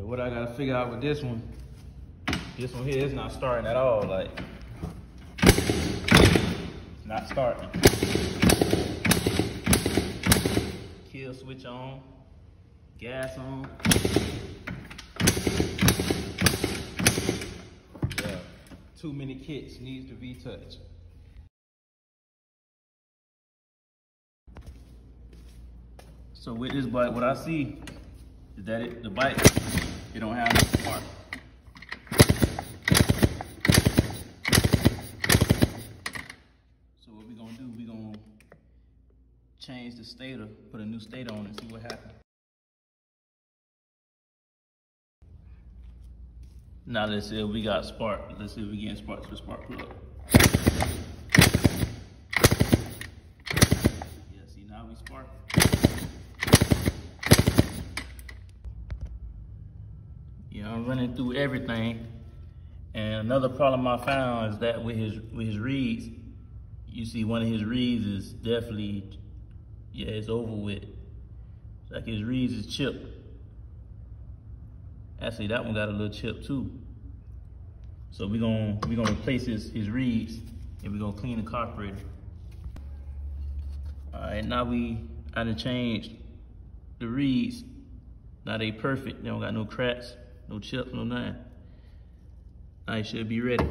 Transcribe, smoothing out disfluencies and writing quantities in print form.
what I gotta figure out with this one here is not starting at all. Like, it's not starting. Kill switch on, gas on. Yeah, too many kits, needs to be touched. So with this bike, what I see is that the bike, it don't have no spark. So what we gonna do, we gonna change the stator, put a new stator on it, and see what happens. Now let's see if we got spark. Let's see if we getting spark to the spark plug. Yeah, see, now we spark. Yeah, I'm running through everything. And another problem I found is that with his reeds, you see one of his reeds is definitely, yeah, it's over with. It's like his reeds is chipped. Actually, that one got a little chip too. So we're gonna replace his reeds, and we're gonna clean the carburetor. All right, now I done changed the reeds. Now they perfect. They don't got no cracks, no chips, no nothing. Now it should be ready.